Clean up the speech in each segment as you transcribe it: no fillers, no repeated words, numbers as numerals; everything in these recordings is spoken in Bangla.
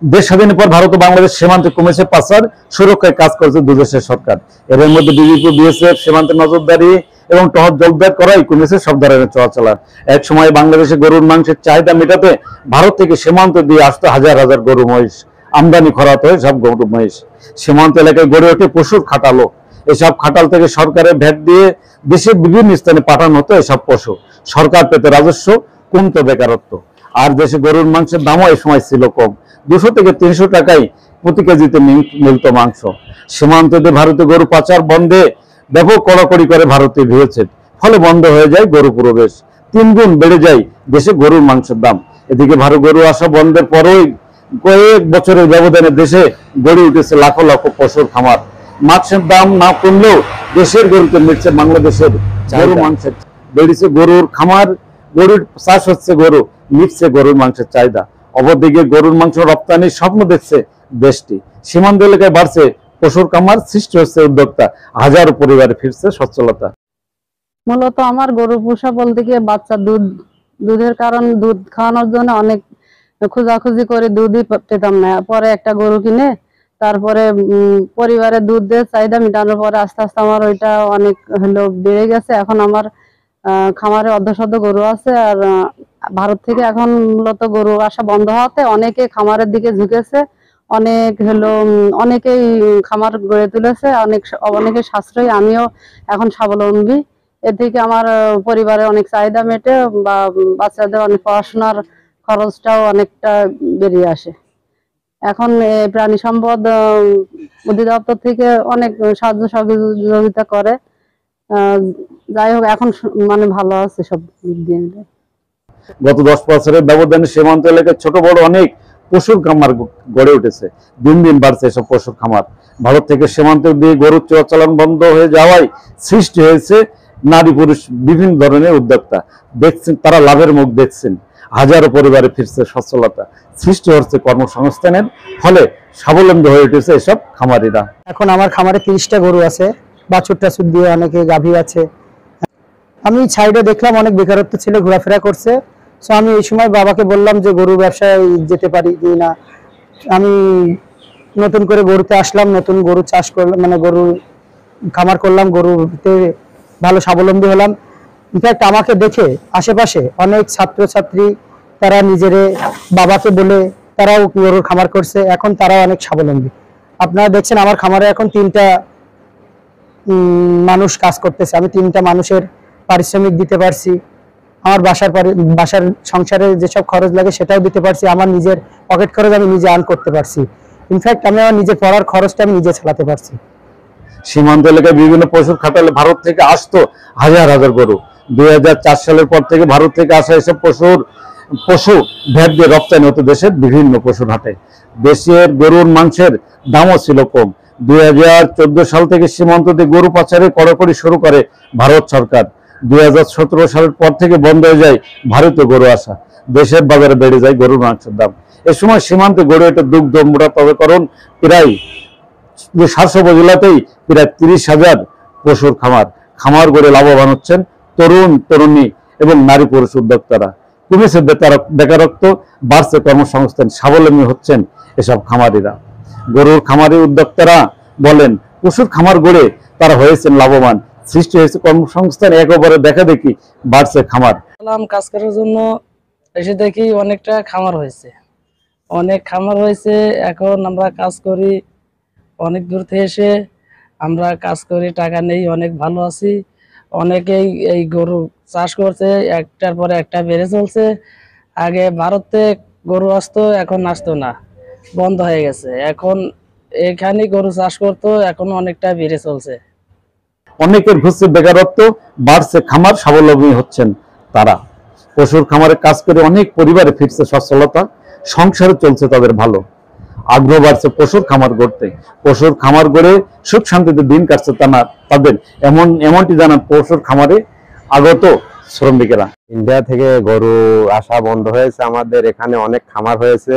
দেশ স্বাধীনের পর ভারত ও বাংলাদেশ সীমান্তে কমেছে পাচার, সুরক্ষায় কাজ করেছে দুই দেশের সরকার। এর মধ্যে বিজিপি বিএসএফ সীমান্তে নজরদারি এবং টহল জোরদার করাই কমেছে সব ধরনের চলাচল। এক সময় বাংলাদেশে গরুর মাংসের চাহিদা মেটাতে ভারত থেকে সীমান্ত দিয়ে আসতো হাজার হাজার গরু মহিষ, আমদানি করাতে হয় সব গরু মহিষ। সীমান্ত এলাকায় গড়ে ওঠে পশুর খাটালো। এসব খাটাল থেকে সরকারের ভ্যাট দিয়ে দেশের বিভিন্ন স্থানে পাঠানো হতো এসব পশু। সরকার পেত রাজস্ব, কমতো বেকারত্ব। আর দেশে গরুর মাংসের দামও এই সময় ছিল কম, 200 থেকে 300 টাকায় প্রতি কেজিতে মিলত মাংস। সীমান্ত দিয়ে ভারতে গরু পাচার বন্ধে ব্যাপক কড়াকড়ি করে ভারতে ভিড়েছে, ফলে বন্ধ হয়ে যায় গরু প্রবেশ। 3 গুণ বেড়ে যায় দেশে গরুর মাংসের দাম। এদিকে ভারত গরু আসা বন্ধের পরই কয়েক বছরের ব্যবধানে দেশে গড়ে উঠেছে লাখো লাখো পশুর খামার। মাংসের দাম না কমলেও দেশের গরুতে মিটছে বাংলাদেশের গরু মাংসের। বেড়েছে গরুর খামার, গরুর চাষ হচ্ছে, গরু মিটছে গরুর মাংসের চাহিদা। অপরদিকে গরুর মাংস রপ্তানির স্বপ্ন দেখছে দেশটি। সীমান্ত এলাকায় বাড়ছে পশুর খামার, সৃষ্টি হচ্ছে উদ্যোক্তা, হাজারো পরিবারে ফিরছে সচ্ছলতা। মূলত আমার গরু পোষা বলতে গিয়ে বাচ্চা দুধের কারণ দুধ খাওয়ানোর জন্য অনেক খোঁজাখুঁজি করে দুধই পেতাম না। পরে একটা গরু কিনে তারপরে পরিবারের দুধের চাহিদা মেটানোর পরে আস্তে আস্তে আমার ওইটা অনেক হলো বেড়ে গেছে। এখন আমার খামারে অর্ধশত গরু আছে। আর ভারত থেকে এখন মূলত গরু আসা বন্ধ হওয়াতে অনেকে খামারের দিকে ঝুঁকেছে, অনেকেই খামার গড়ে তুলেছে, অনেকে সাশ্রয়ী। আমিও এখন স্বাবলম্বী। এর থেকে আমার পরিবারে অনেক চাহিদা মেটে বা বাচ্চাদের অনেক পড়াশোনার খরচটাও অনেকটা বেরিয়ে আসে। এখন প্রাণী সম্পদ অধিদপ্তর থেকে অনেক সাহায্য সহযোগিতা করে। যাই হোক, এখন মানে ভালো আছে সব দিক দিয়ে। গত 10 বছরের ব্যবধানে সীমান্ত এলাকায় ছোট বড় অনেক পশুর খামার গড়ে উঠেছে। দিন দিন বাড়ছে এসব পশুর খামার। ভারত থেকে সীমান্ত দিয়ে গরুর চলাচল বন্ধ হয়ে যাওয়ায় সৃষ্টি হয়েছে নারী পুরুষ বিভিন্ন ধরনের উদ্যোক্তা। দেখছেন, তারা লাভের মুখ দেখছেন, হাজারো পরিবারে ফিরছে সচ্ছলতা, সৃষ্টি হচ্ছে কর্মসংস্থানের, ফলে স্বাবলম্বী হয়ে উঠেছে এসব খামারিরা। এখন আমার খামারে 30টা গরু আছে, বাছুর টাছুর দিয়ে অনেকে গাভী আছে। আমি সাইডে দেখলাম অনেক বেকারত্ব ছেলে ঘোরাফেরা করছে। সো আমি এই সময় বাবাকে বললাম যে গরু ব্যবসায় যেতে পারি কি না। আমি নতুন করে গরুতে আসলাম, নতুন গরু চাষ করলাম, মানে গরু খামার করলাম, গরুতে ভালো স্বাবলম্বী হলাম। ইনফ্যাক্ট আমাকে দেখে আশেপাশে অনেক ছাত্রছাত্রী তারা নিজের বাবাকে বলে তারাও গরুর খামার করছে, এখন তারাও অনেক স্বাবলম্বী। আপনারা দেখছেন আমার খামারে এখন 3টা মানুষ কাজ করতেছে। আমি 3টা মানুষের পারিশ্রমিক দিতে পারছি। আমার বাসার সংসারে যেসব খরচ লাগে সেটাও দিতে পারছি। আমার নিজের পকেট খরচ আমি নিজে আর্ন করতে পারছি। ইনফ্যাক্ট আমি আমার নিজের পড়ার খরচটা আমি নিজে চালাতে পারছি। সীমান্ত এলাকায় বিভিন্ন পশুর খাটালে ভারত থেকে আসতো হাজার হাজার গরু। 2004 সালের পর থেকে ভারত থেকে আসা এসব পশু ভ্যাট দিয়ে রপ্তানি হতো দেশের বিভিন্ন পশুর হাটে। দেশের গরুর মাংসের দামও ছিল কম। 2014 সাল থেকে সীমান্ত দিয়ে গরু পাচারে কড়াকড়ি শুরু করে ভারত সরকার। 2017 সালের পর থেকে বন্ধ হয়ে যায় ভারতীয় গরু আসা। দেশের বাজারে বেড়ে যায় গরুর মাংসের দাম। এ সময় সীমান্তে গড়ে ওঠে দুগ্ধ মোড়াতকরণ। প্রায় 700 উপজেলাতেই প্রায় 30,000 পশুর খামার গড়ে লাভবান হচ্ছেন তরুণ তরুণী এবং নারী পুরুষ উদ্যোক্তারা। কমেছে বেকারত্ব, বাড়ছে কর্মসংস্থান, স্বাবলম্বী হচ্ছেন এসব খামারিরা। গরুর খামারি উদ্যোক্তারা বলেন, পশুর খামার গড়ে তারা হয়েছেন লাভবান, সৃষ্টি হয়েছে কর্মসংস্থান, একেবারে দেখা দেখি বাড়ছে খামার। কাজ করার জন্য এসে দেখি অনেকটা খামার হয়েছে, এখন আমরা কাজ করি, অনেক দূর থেকে এসে আমরা কাজ করি, টাকা নেই, অনেক ভালো আছি। অনেকেই এই গরু চাষ করছে, একটার পরে একটা বেড়ে চলছে। আগে ভারতে গরু আসতো, এখন আসতো না, বন্ধ হয়ে গেছে। এখন এখানে গরু চাষ করতো, এখন অনেকটা বেড়ে চলছে। অনেকের ঘুরছে বেকারত্ব, বাড়ছে খামার, স্বাবলম্বী হচ্ছেন তারা। পশুর খামারে কাজ করে অনেক পরিবারে ফিরছে সচ্ছলতা, সংসারে চলছে তাদের ভালো। আগ্রহ বাড়ছে পশুর খামার গড়তে। পশুর খামার গড়ে সুখ শান্তিতে দিন কাটছে তাদের, এমনটি জানান পশুর খামারে আগত শ্রমিকেরা। ইন্ডিয়া থেকে গরু আসা বন্ধ হয়েছে, আমাদের এখানে অনেক খামার হয়েছে।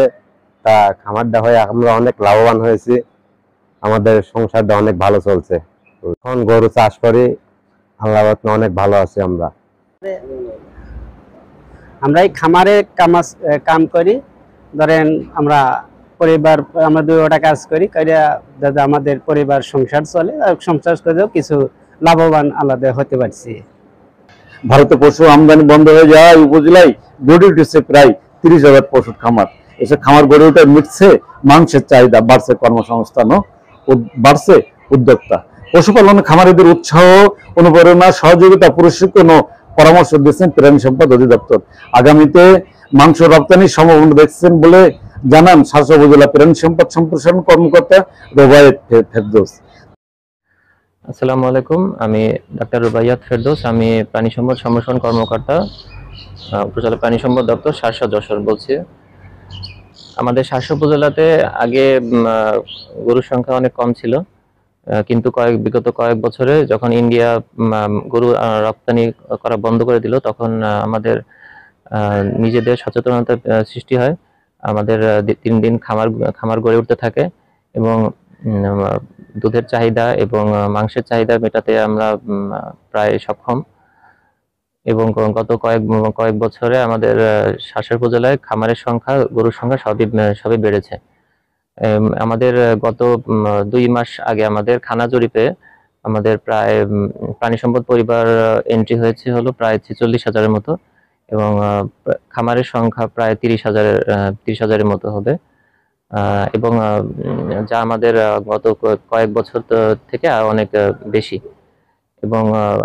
তা খামারটা হয়ে আমরা অনেক লাভবান হয়েছি, আমাদের সংসারটা অনেক ভালো চলছে। এখন গরু চাষ করি, আল্লাহ অনেক ভালো আছি। আমরা এই খামারে কাম করি। ধরেন আমরা পরিবার আমরা 2 কাজ করি যাতে আমাদের পরিবার সংসার চলে, আর সংসার করেও কিছু লাভবান আলাদা হতে পারছি। ভারতে পশু আমদানি বন্ধ হয়ে যাওয়ায় উপজেলায় গড়ে উঠেছে প্রায় 30,000 পশুর খামার। এসব খামার গড়ে উঠে মিটছে মাংসের চাহিদা, বাড়ছে কর্মসংস্থানও, বাড়ছে উদ্যোক্তা। পশুপালন খামারিদের উৎসাহ, অনুপ্রেরণা, সহযোগিতা, প্রশিক্ষণ ও পরামর্শ দিচ্ছেন প্রাণী সম্পদ অধিদপ্তর। আগামীতে মাংস রপ্তানির সম্ভাবনা দেখছেন বলে জানান শাসক উপজেলা প্রাণী সম্পদ সম্প্রসারণ কর্মকর্তা রুবায়েত ফেরদৌস। আসসালামু আলাইকুম, আমি ডাক্তার রুবাইয়াত ফেরদৌস। আমি প্রাণী সম্পদ সম্প্রসারণ কর্মকর্তা, উপজেলা প্রাণী সম্পদ দপ্তর শাসা যশোর বলছি। আমাদের শাসা উপজেলাতে আগে গরুর সংখ্যা অনেক কম ছিল, কিন্তু বিগত কয়েক বছরে যখন ইন্ডিয়া গরু রপ্তানি করা বন্ধ করে দিল, তখন আমাদের নিজেদের সচেতনতা সৃষ্টি হয়। আমাদের দিন দিন খামার গড়ে উঠতে থাকে এবং দুধের চাহিদা এবং মাংসের চাহিদা মেটাতে আমরা প্রায় সক্ষম। এবং গত কয়েক বছরে আমাদের শাসা উপজেলায় খামারের সংখ্যা, গরুর সংখ্যা সবই বেড়েছে। আমাদের গত 2 মাস আগে আমাদের খানা জরিপে আমাদের প্রায় প্রাণী সম্পদ পরিবার এন্ট্রি হয়েছে হলো প্রায় 46,000-এর মতো, এবং খামারের সংখ্যা প্রায় 30,000-এর মতো হবে, এবং যা আমাদের গত কয়েক বছর থেকে অনেক বেশি। এবং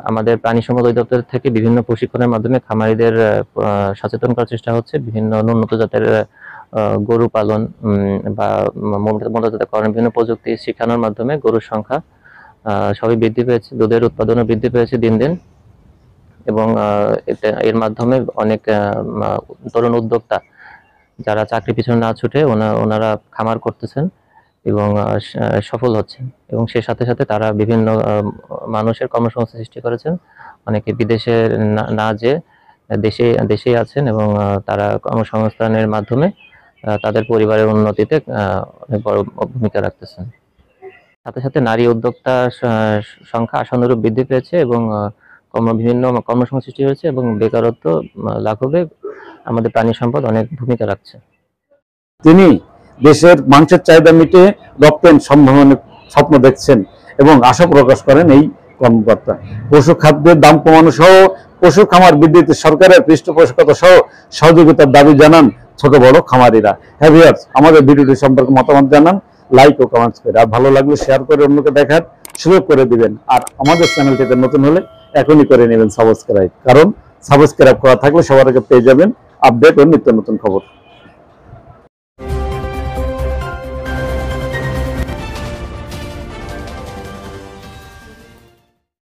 আমাদের প্রাণী সম্পদ অধিদপ্তর থেকে বিভিন্ন প্রশিক্ষণের মাধ্যমে খামারিদের সচেতন করার চেষ্টা হচ্ছে। বিভিন্ন উন্নত জাতের গরু পালন বা মোটাজাতকরণ, বিভিন্ন প্রযুক্তি শেখানোর মাধ্যমে গরুর সংখ্যা সবই বৃদ্ধি পেয়েছে, দুধের উৎপাদনও বৃদ্ধি পেয়েছে দিন দিন। এবং এর মাধ্যমে অনেক তরুণ উদ্যোক্তা যারা চাকরি পিছনে না ছুটে ওনারা খামার করতেছেন এবং সফল হচ্ছেন, এবং সে সাথে সাথে তারা বিভিন্ন মানুষের কর্মসংস্থান সৃষ্টি করেছেন। অনেকে বিদেশে না যে দেশেই আছেন, এবং তারা কর্মসংস্থানের মাধ্যমে তাদের পরিবারের উন্নতিতে অনেক বড় ভূমিকা রাখতেছেন। সাথে সাথে নারী উদ্যোক্তা সংখ্যা আশানুরূপ বৃদ্ধি পেয়েছে, এবং বিভিন্ন কর্মসংস্থান সৃষ্টি হয়েছে, এবং বেকারত্ব লাঘবে আমাদের প্রাণী সম্পদ অনেক ভূমিকা রাখছে। তিনি দেশের মাংসের চাহিদা মিটে রপ্তানি সম্ভাবনার স্বপ্ন দেখছেন এবং আশা প্রকাশ করেন এই কর্মকর্তা। পশু খাদ্যের দাম কমানো সহ পশু খামার বৃদ্ধিতে সরকারের পৃষ্ঠপোষকতা সহ সহযোগিতার দাবি জানান ছোট বড় খামারিরা। হ্যাঁ ভিউয়ার্স, আমাদের ভিডিওটি সম্পর্কে মতামত জানান, লাইক ও কমেন্টস করে, আর ভালো লাগলে শেয়ার করে অন্যকে দেখার সুযোগ করে দিবেন। আর আমাদের চ্যানেলটিতে নতুন হলে এখনই করে নেবেন সাবস্ক্রাইব, কারণ সাবস্ক্রাইব করা থাকলে সবার আগে পেয়ে যাবেন আপডেট ও নিত্য নতুন খবর।